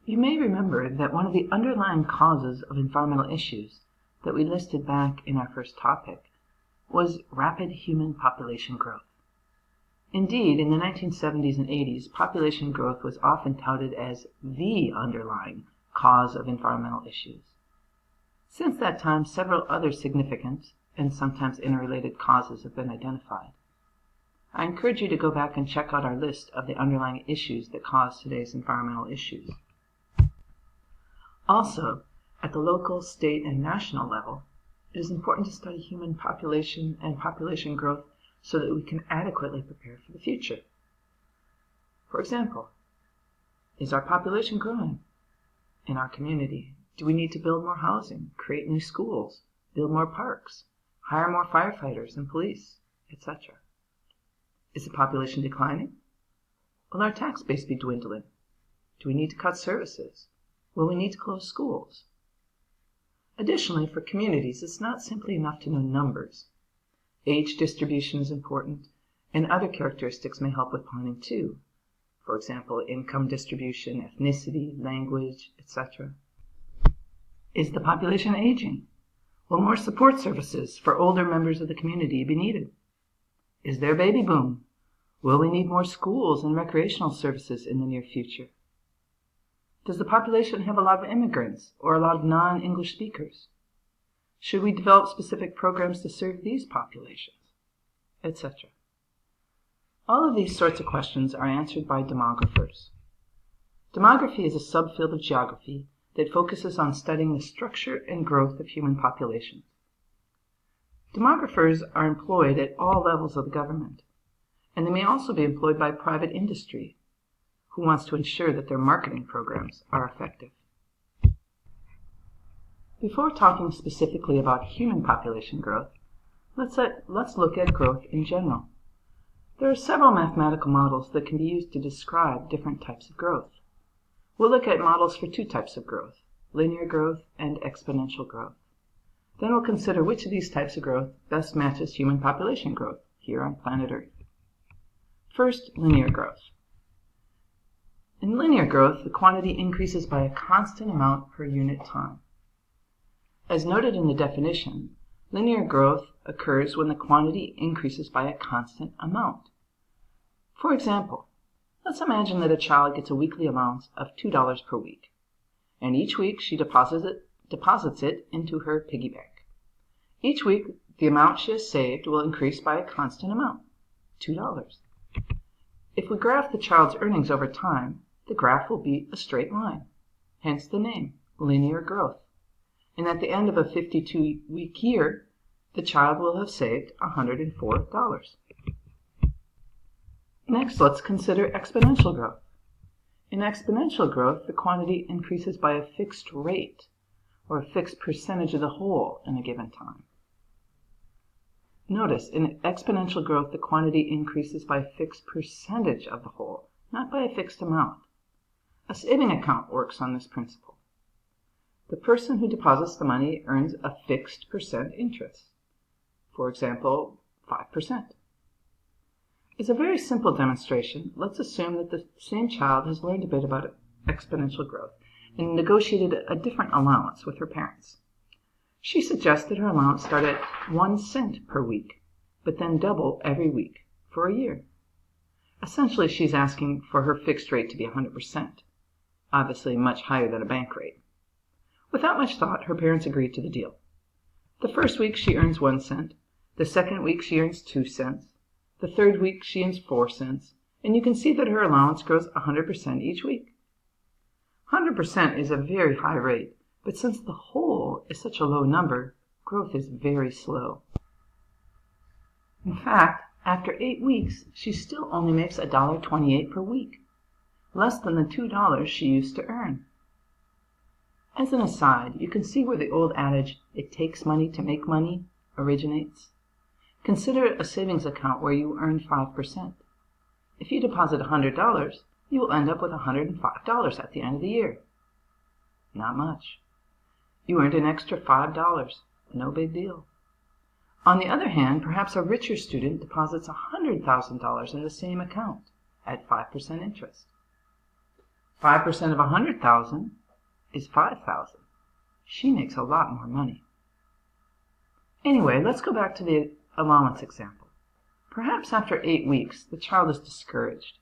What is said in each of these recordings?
You may remember that one of the underlying causes of environmental issues that we listed back in our first topic was rapid human population growth. Indeed, in the 1970s and 80s, population growth was often touted as the underlying cause of environmental issues. Since that time, several other significant and sometimes interrelated causes have been identified. I encourage you to go back and check out our list of the underlying issues that cause today's environmental issues. Also, at the local, state, and national level, it is important to study human population and population growth so that we can adequately prepare for the future. For example, is our population growing in our community? Do we need to build more housing, create new schools, build more parks, hire more firefighters and police, etc.? Is the population declining? Will our tax base be dwindling? Do we need to cut services? Will we need to close schools? Additionally, for communities, it's not simply enough to know numbers. Age distribution is important, and other characteristics may help with planning too. For example, income distribution, ethnicity, language, etc. Is the population aging? Will more support services for older members of the community be needed? Is there a baby boom? Will we need more schools and recreational services in the near future? Does the population have a lot of immigrants or a lot of non-English speakers? Should we develop specific programs to serve these populations, etc.? All of these sorts of questions are answered by demographers. Demography is a subfield of geography that focuses on studying the structure and growth of human populations. Demographers are employed at all levels of the government, and they may also be employed by private industry, who wants to ensure that their marketing programs are effective. Before talking specifically about human population growth, let's look at growth in general. There are several mathematical models that can be used to describe different types of growth. We'll look at models for two types of growth, linear growth and exponential growth. Then we'll consider which of these types of growth best matches human population growth here on planet Earth. First, linear growth. In linear growth, the quantity increases by a constant amount per unit time. As noted in the definition, linear growth occurs when the quantity increases by a constant amount. For example, let's imagine that a child gets a weekly allowance of $2 per week, and each week she deposits it into her piggy bank. Each week, the amount she has saved will increase by a constant amount, $2. If we graph the child's earnings over time, the graph will be a straight line, hence the name, linear growth. And at the end of a 52-week year, the child will have saved $104. Next, let's consider exponential growth. In exponential growth, the quantity increases by a fixed rate, or a fixed percentage of the whole in a given time. Notice, in exponential growth, the quantity increases by a fixed percentage of the whole, not by a fixed amount. A saving account works on this principle. The person who deposits the money earns a fixed percent interest. For example, 5%. As a very simple demonstration, let's assume that the same child has learned a bit about exponential growth and negotiated a different allowance with her parents. She suggests that her allowance start at 1 cent per week, but then double every week for a year. Essentially, she's asking for her fixed rate to be 100%, obviously much higher than a bank rate. Without much thought, her parents agreed to the deal. The first week she earns 1 cent, the second week she earns 2 cents, the third week she earns 4 cents, and you can see that her allowance grows 100% each week. 100% is a very high rate, but since the whole is such a low number, growth is very slow. In fact, after 8 weeks, she still only makes $1.28 per week, less than the $2 she used to earn. As an aside, you can see where the old adage, "it takes money to make money," originates. Consider a savings account where you earn 5%. If you deposit $100, you will end up with $105 at the end of the year. Not much. You earned an extra $5. No big deal. On the other hand, perhaps a richer student deposits $100,000 in the same account at 5% interest. 5% of 100,000 is 5,000. She makes a lot more money. Anyway, let's go back to the allowance example. Perhaps after 8 weeks, the child is discouraged.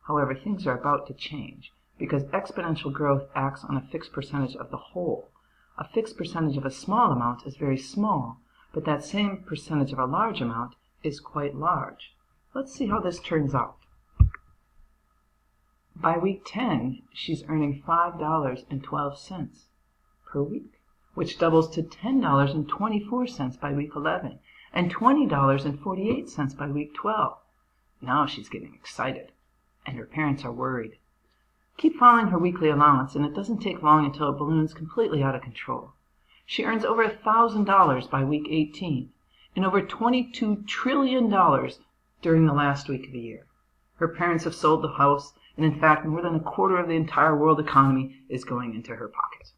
However, things are about to change because exponential growth acts on a fixed percentage of the whole. A fixed percentage of a small amount is very small, but that same percentage of a large amount is quite large. Let's see how this turns out. By week 10, she's earning $5.12 per week, which doubles to $10.24 by week 11 and $20.48 by week 12. Now she's getting excited, and her parents are worried. Keep following her weekly allowance, and it doesn't take long until it balloons completely out of control. She earns over $1,000 by week 18 and over $22 trillion during the last week of the year. Her parents have sold the house, and in fact, more than a quarter of the entire world economy is going into her pocket.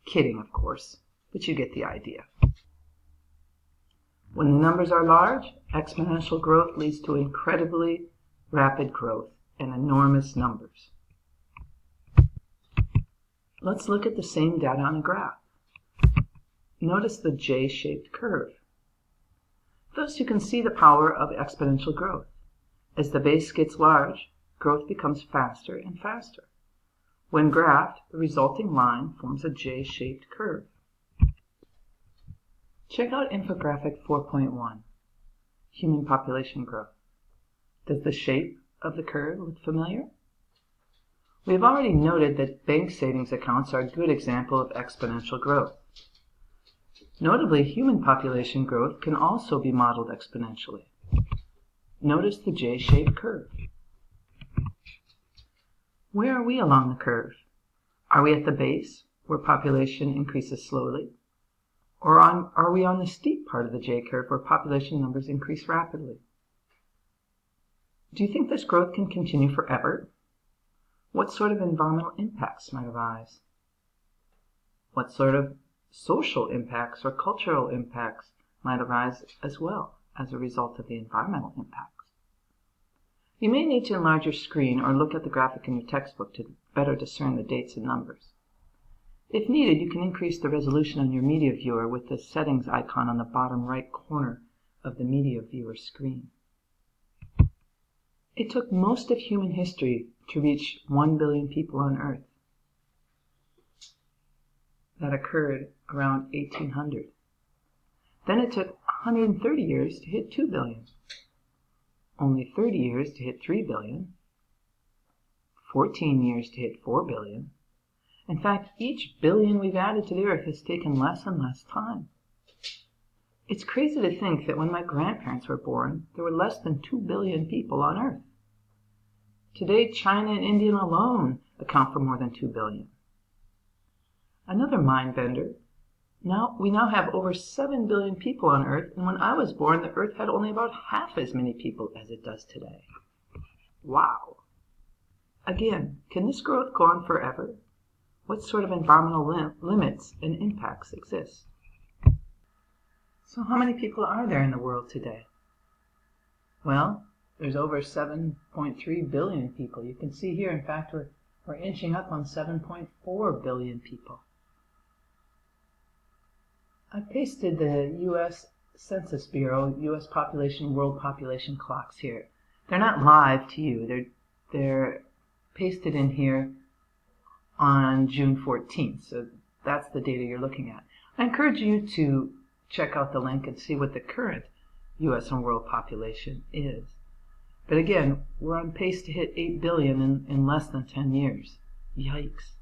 Kidding, of course, but you get the idea. When the numbers are large, exponential growth leads to incredibly rapid growth and enormous numbers. Let's look at the same data on a graph. Notice the J-shaped curve. Thus you can see the power of exponential growth. As the base gets large, growth becomes faster and faster. When graphed, the resulting line forms a J-shaped curve. Check out infographic 4.1, Human Population Growth. Does the shape of the curve look familiar? We have already noted that bank savings accounts are a good example of exponential growth. Notably, human population growth can also be modeled exponentially. Notice the J-shaped curve. Where are we along the curve? Are we at the base, where population increases slowly? Or are we on the steep part of the J-curve, where population numbers increase rapidly? Do you think this growth can continue forever? What sort of environmental impacts might arise? What sort of social impacts or cultural impacts might arise as well as a result of the environmental impacts? You may need to enlarge your screen or look at the graphic in your textbook to better discern the dates and numbers. If needed, you can increase the resolution on your media viewer with the settings icon on the bottom right corner of the media viewer screen. It took most of human history to reach 1 billion people on Earth. That occurred around 1800. Then it took 130 years to hit 2 billion. Only 30 years to hit 3 billion. 14 years to hit 4 billion. In fact, each billion we've added to the Earth has taken less and less time. It's crazy to think that when my grandparents were born, there were less than 2 billion people on Earth. Today, China and India alone account for more than 2 billion. Another mind bender. We now have over 7 billion people on Earth, and when I was born, the Earth had only about half as many people as it does today. Wow! Again, can this growth go on forever? What sort of environmental limits and impacts exist? So how many people are there in the world today? Well, there's over 7.3 billion people. You can see here, in fact, we're inching up on 7.4 billion people. I pasted the U.S. Census Bureau, U.S. population, world population clocks here. They're not live to you. They're pasted in here on June 14th. So that's the data you're looking at. I encourage you to check out the link and see what the current U.S. and world population is. But again, we're on pace to hit 8 billion in less than 10 years. Yikes.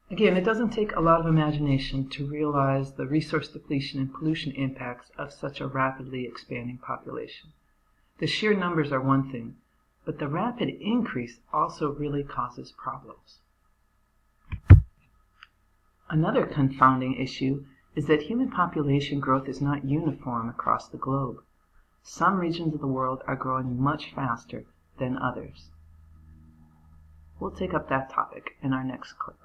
Again, it doesn't take a lot of imagination to realize the resource depletion and pollution impacts of such a rapidly expanding population. The sheer numbers are one thing, but the rapid increase also really causes problems. Another confounding issue is that human population growth is not uniform across the globe. Some regions of the world are growing much faster than others. We'll take up that topic in our next clip.